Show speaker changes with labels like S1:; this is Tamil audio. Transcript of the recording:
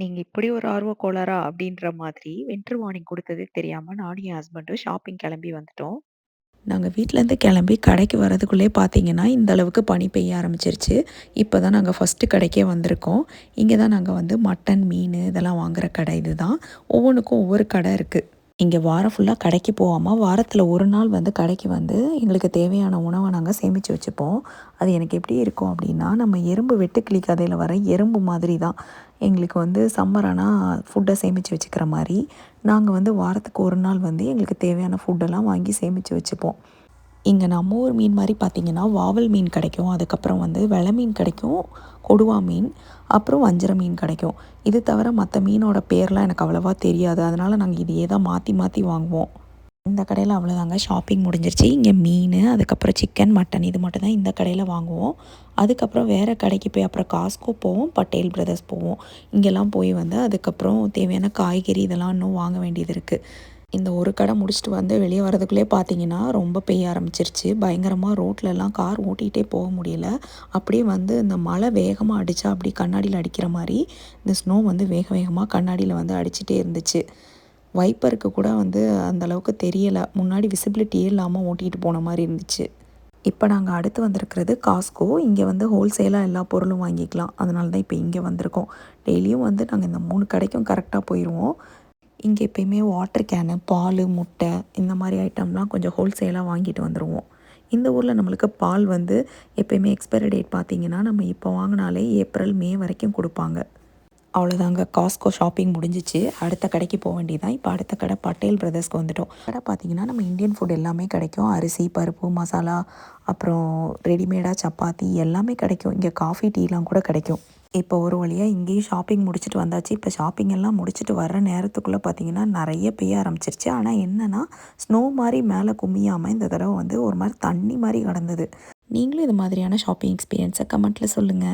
S1: நீங்க இப்படி ஒரு ஆர்வக் கோளாறா? அப்படின்ற மாதிரி வின்டர் வார்னிங் குடுத்ததே தெரியாம நானும் என் ஹஸ்பண்டும் ஷாப்பிங் கிளம்பி வந்துட்டோம். நாங்க வீட்லேருந்து கிளம்பி கடைக்கு வரதுக்குள்ளயே பார்த்தீங்கன்னா, இந்த அளவுக்கு பனி பெய்ய ஆரம்பிச்சிருச்சு. இப்ப தான் நாங்க ஃபர்ஸ்ட்டு கடைக்கே வந்திருக்கோம். இங்க தான் நாங்க வந்து மட்டன், மீனு இதெல்லாம் வாங்குற கடை இதுதான். ஒவ்வொன்னுக்கும் ஒவ்வொரு கடை இருக்கு. இங்க வாரம் ஃபுல்லா கடைக்கு போகாம, வாரத்துல 1 நாள் வந்து கடைக்கு வந்து எங்களுக்கு தேவையான உணவ நாங்க சேமிச்சு வச்சுப்போம். அது எனக்கு எப்படி இருக்கும் அப்படின்னா, நம்ம எறும்பு வெட்டுக்கிளி கதையில வர எறும்பு மாதிரி தான். எங்களுக்கு வந்து சம்மர் ஆனா ஃபுட்ட சேமிச்சு வச்சுக்கிற மாரி, நாங்க வந்து வாரத்துக்கு 1 நாள் வந்து எங்களுக்கு தேவையான ஃபுட்டெல்லாம் வாங்கி சேமிச்சு வச்சுப்போம். இங்க நம்ம ஊர் மீன் மாரி பார்த்தீங்கன்னா, வாவல் மீன் கிடைக்கும். அதுக்கப்புறம் வந்து வெல மீன் கிடைக்கும். கொடுவா மீன், அப்புறம் வஞ்சர மீன் கிடைக்கும். இது தவிர மத்த மீனோட பேர்லாம் எனக்கு அவ்வளவா தெரியாது. அதனால நாங்க இதையே தான் மாத்தி மாத்தி வாங்குவோம். இந்த கடையில அவ்வளோதாங்க ஷாப்பிங் முடிஞ்சிருச்சு. இங்க மீனு, அதுக்கப்புறம் சிக்கன், மட்டன் இது மட்டும் தான் இந்த கடையில வாங்குவோம். அதுக்கப்புறம் வேற கடைக்கு போய் அப்புறம் காஸ்ட்கோ போவோம், பட்டேல் பிரதர்ஸ் போவோம். இங்கெல்லாம் போய் வந்து அதுக்கப்புறம் தேவையான காய்கறி இதெல்லாம் இன்னும் வாங்க வேண்டியது இருக்கு. இந்த ஒரு கடை முடிச்சுட்டு வந்து வெளியே வரதுக்குள்ளே பார்த்தீங்கன்னா, ரொம்ப பெய்ய ஆரம்பிச்சிருச்சு. பயங்கரமா ரோட்லலாம் கார் ஓட்டிகிட்டே போக முடியல. அப்படியே வந்து இந்த மழை வேகமா அடிச்சா அப்படி கண்ணாடியில அடிக்கிற மாரி, இந்த ஸ்னோ வந்து வேக வேகமா கண்ணாடியில வந்து அடிச்சுட்டே இருந்துச்சு. வைப்பருக்கு கூட வந்து அந்த அளவுக்கு தெரியல. முன்னாடி விசிபிலிட்டியே இல்லாம ஓட்டிட்டு போன மாரி இருந்துச்சு. இப்ப நாங்க அடுத்து வந்திருக்கிறது காஸ்ட்கோ. இங்க வந்து ஹோல்சேலா எல்லா பொருளும் வாங்கிக்கலாம். அதனால தான் இப்ப இங்க வந்திருக்கோம். டெய்லியும் வந்து நாங்க இந்த 3 கடைக்கும் கரெக்ட்டா போயிருவோம். இங்க எப்பயுமே வாட்டர் கேனு, பாலு, முட்டை இந்த மாரி ஐட்டம்லாம் கொஞ்சம் ஹோல்சேலா வாங்கிட்டு வந்துருவோம். இந்த ஊர்ல நம்மளுக்கு பால் வந்து எப்பயுமே எக்ஸ்பைரி டேட் பார்த்தீங்கன்னா, நம்ம இப்போ வாங்குனாலே ஏப்ரல், மே வரைக்கும் குடுப்பாங்க. அவ்வளோதாங்க காஸ்ட்கோ ஷாப்பிங் முடிஞ்சிச்சு. அடுத்த கடைக்கு போ வேண்டியதுதான். இப்போ அடுத்த கடை பட்டேல் பிரதர்ஸ்க்கு வந்துட்டோம். கடை பார்த்தீங்கன்னா, நம்ம இந்தியன் ஃபுட் எல்லாமே கிடைக்கும். அரிசி, பருப்பு, மசாலா, அப்புறம் ரெடிமேடா சப்பாத்தி எல்லாமே கிடைக்கும். இங்க காஃபி, டீலாம் கூட கிடைக்கும். இப்போ ஒரு வழியா இங்கேயும் ஷாப்பிங் முடிச்சுட்டு வந்தாச்சு. இப்போ ஷாப்பிங் எல்லாம் முடிச்சுட்டு வர்ற நேரத்துக்குள்ள பார்த்தீங்கன்னா, நெறைய பெய்ய ஆரம்பிச்சிருச்சு. ஆனா என்னன்னா, ஸ்னோ மாரி மேல குமியாம இந்த தடவ வந்து ஒரு மாரி தண்ணி மாரி கடந்தது. நீங்களும் இது மாதிரியான ஷாப்பிங் எக்ஸ்பீரியன்ஸ கமெண்ட்ல சொல்லுங்க.